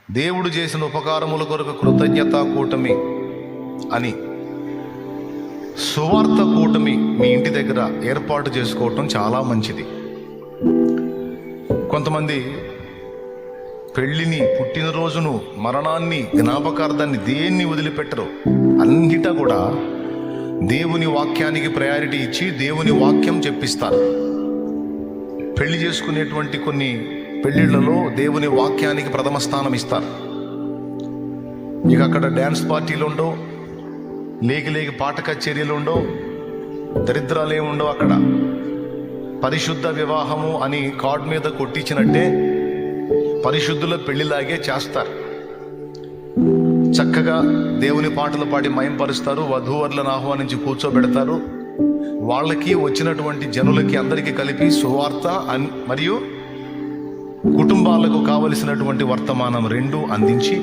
దేవుడు చేసిన ఉపకారముల కొరకు కృతజ్ఞతా కూటమి అని సువార్త కూటమి మీ ఇంటి దగ్గర ఏర్పాటు చేసుకోవటం చాలా మంచిది. కొంతమంది పెళ్ళిని, పుట్టినరోజును, మరణాన్ని, జ్ఞాపకార్థాన్ని దేన్ని వదిలిపెట్టరు. అన్నిటా కూడా దేవుని వాక్యానికి ప్రయారిటీ ఇచ్చి దేవుని వాక్యం చెప్పిస్తారు. పెళ్లి చేసుకునేటువంటి కొన్ని పెళ్ళిళ్ళలో దేవుని వాక్యానికి ప్రథమ స్థానం ఇస్తారు. ఇక అక్కడ డ్యాన్స్ పార్టీలు ఉండవు, లేకి పాట కచేరీలు ఉండవు, దరిద్రాలు ఏమి ఉండవు. అక్కడ పరిశుద్ధ వివాహము అని కార్డు మీద కొట్టించినట్టే పరిశుద్ధుల పెళ్లిలాగే చేస్తారు. చక్కగా దేవుని పాటలు పాడి మయంపరుస్తారు, వధూవరులను ఆహ్వానించి కూర్చోబెడతారు. వాళ్ళకి వచ్చినటువంటి జనులకి అందరికీ కలిపి సువార్త మరియు కుటుంబాలకు కావలసినటువంటి వర్తమానం రెండు అందించి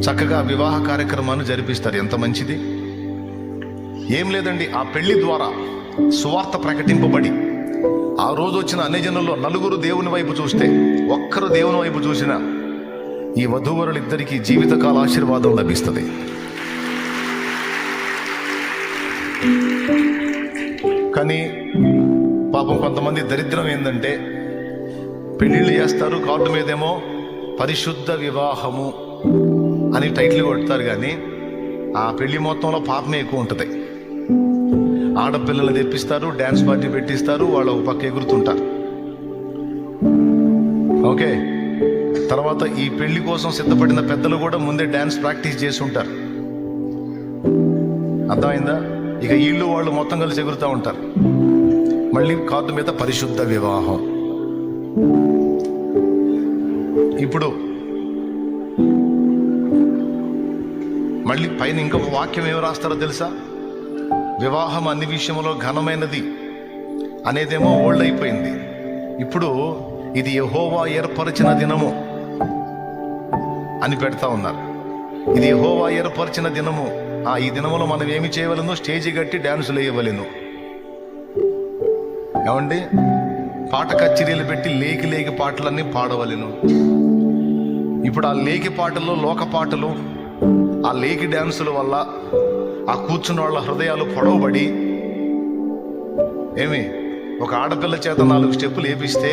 చక్కగా వివాహ కార్యక్రమాన్ని జరిపిస్తారు. ఎంత మంచిది! ఏం లేదండి, ఆ పెళ్లి ద్వారా సువార్త ప్రకటింపబడి ఆ రోజు వచ్చిన అన్ని జనుల్లో నలుగురు దేవుని వైపు చూస్తే, ఒక్కరు దేవుని వైపు చూసినా ఈ వధూవరులిద్దరికీ జీవితకాల ఆశీర్వాదం లభిస్తుంది. కానీ పాపం కొంతమంది దరిద్రం ఏంటంటే, పెళ్ళిళ్ళు చేస్తారు, కార్డు మీదేమో పరిశుద్ధ వివాహము అని టైటిల్ కొడతారు, కానీ ఆ పెళ్లి మొత్తంలో పాపమే ఎక్కువ ఉంటుంది. ఆడపిల్లలు తెప్పిస్తారు, డ్యాన్స్ పార్టీ పెట్టిస్తారు, వాళ్ళు ఒక పక్క ఎగురుతుంటారు. ఓకే, తర్వాత ఈ పెళ్లి కోసం సిద్ధపడిన పెద్దలు కూడా ముందే డ్యాన్స్ ప్రాక్టీస్ చేసి ఉంటారు. అర్థమైందా? ఇక వీళ్ళు వాళ్ళు మొత్తం కలిసి ఎగురుతూ ఉంటారు. మళ్ళీ కార్డు మీద పరిశుద్ధ వివాహం. ఇప్పుడు మళ్ళీ పైన ఇంకొక వాక్యం ఏమి రాస్తారో తెలుసా? వివాహం అన్ని విషయంలో ఘనమైనది అనేదేమో ఓల్డ్ అయిపోయింది. ఇప్పుడు ఇది యెహోవా ఏర్పరిచిన దినము అని పెడతా ఉన్నారు. ఇది యెహోవా ఏర్పరిచిన దినము. ఈ దినములో మనం ఏమి చేయవలను? స్టేజి కట్టి డ్యాన్సులు వేయవలను. ఏమండి, పాట కచేరీలు పెట్టి లేకి పాటలన్నీ పాడవలను. ఇప్పుడు ఆ లేకి పాటల్లో లోక పాటలు, ఆ లేకి డ్యాన్సుల వల్ల ఆ కూర్చున్న వాళ్ళ హృదయాలు పొడవబడి, ఏమి ఒక ఆడపిల్ల చేత 4 స్టెప్పులు వేపిస్తే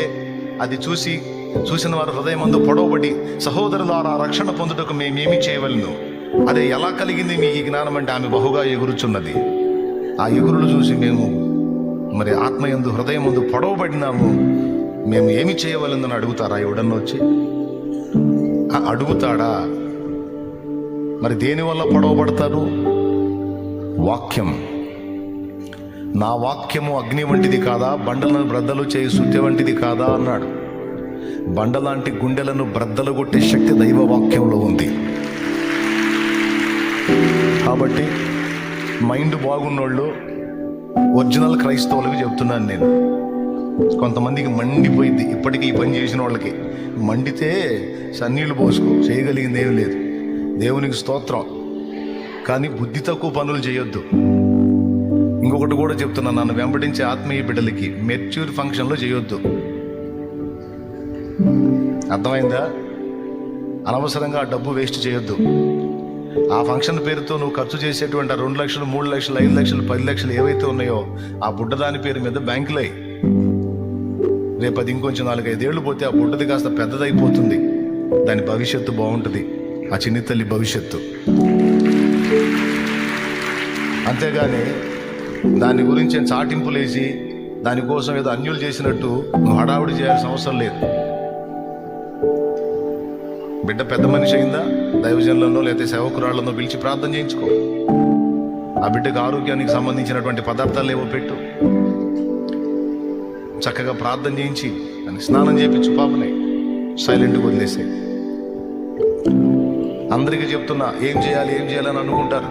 అది చూసిన వారి హృదయం అందు పొడవబడి, సహోదరులారా రక్షణ పొందుటకు మేమేమి చేయవలను? అదే ఎలా కలిగింది మీ ఈ జ్ఞానం అంటే, ఆమె బహుగా ఎగురుచున్నది. ఆ ఎగురులు చూసి మేము మరి ఆత్మయందు హృదయం ముందు పొడవబడినాము, మేము ఏమి చేయవలనని అడుగుతారా? ఎవడన్నా వచ్చి అడుగుతాడా? మరి దేనివల్ల పొడవబడతారు? వాక్యం. నా వాక్యము అగ్ని వంటిది కాదా, బండలను బ్రద్దలు చేయి సుత్తి వంటిది కాదా అన్నాడు. బండలాంటి గుండెలను బ్రద్దలు కొట్టే శక్తి దైవ వాక్యంలో ఉంది. కాబట్టి మైండ్ బాగున్నోళ్ళు, ఒరిజినల్ క్రైస్తవులకు చెప్తున్నాను నేను. కొంతమందికి మండిపోయింది ఇప్పటికీ, ఈ పని చేసిన వాళ్ళకి మండితే సన్నీళ్ళు పోసుకో, చేయగలిగింది ఏం లేదు. దేవునికి స్తోత్రం. కానీ బుద్ధి తక్కువ పనులు చేయొద్దు. ఇంకొకటి కూడా చెప్తున్నా, నన్ను వెంబడించే ఆత్మీయ బిడ్డలకి మెచ్యూర్ ఫంక్షన్లో చేయొద్దు. అర్థమైందా? అనవసరంగా ఆ డబ్బు వేస్ట్ చేయొద్దు. ఆ ఫంక్షన్ పేరుతో నువ్వు ఖర్చు చేసేటువంటి 2 లక్షలు, 3 లక్షలు, 5 లక్షలు, 10 లక్షలు ఏవైతే ఉన్నాయో ఆ బుడ్డదాని పేరు మీద బ్యాంకులో అయ్యి, రేపు అది ఇంకొంచెం 4-5 ఏళ్ళు పోతే ఆ బుడ్డది కాస్త పెద్దదైపోతుంది. దాని భవిష్యత్తు బాగుంటుంది, ఆ చిన్ని తల్లి భవిష్యత్తు. అంతేగాని దాని గురించి చాటింపులేసి దానికోసం ఏదో అన్యులు చేసినట్టు నువ్వు హడావుడి చేయాల్సిన అవసరం లేదు. బిడ్డ పెద్ద మనిషి అయిందా, దైవజనులను లేదా సేవకురాళ్లను పిలిచి ప్రార్థన చేయించుకో. ఆ బిడ్డకు ఆరోగ్యానికి సంబంధించినటువంటి పదార్థాలు ఏవో పెట్టు, చక్కగా ప్రార్థన చేయించి దాన్ని స్నానం చేయించు. పాపని సైలెంట్గా వదిలేసే. అందరికీ చెప్తున్నా, ఏం చేయాలని అనుకుంటారు.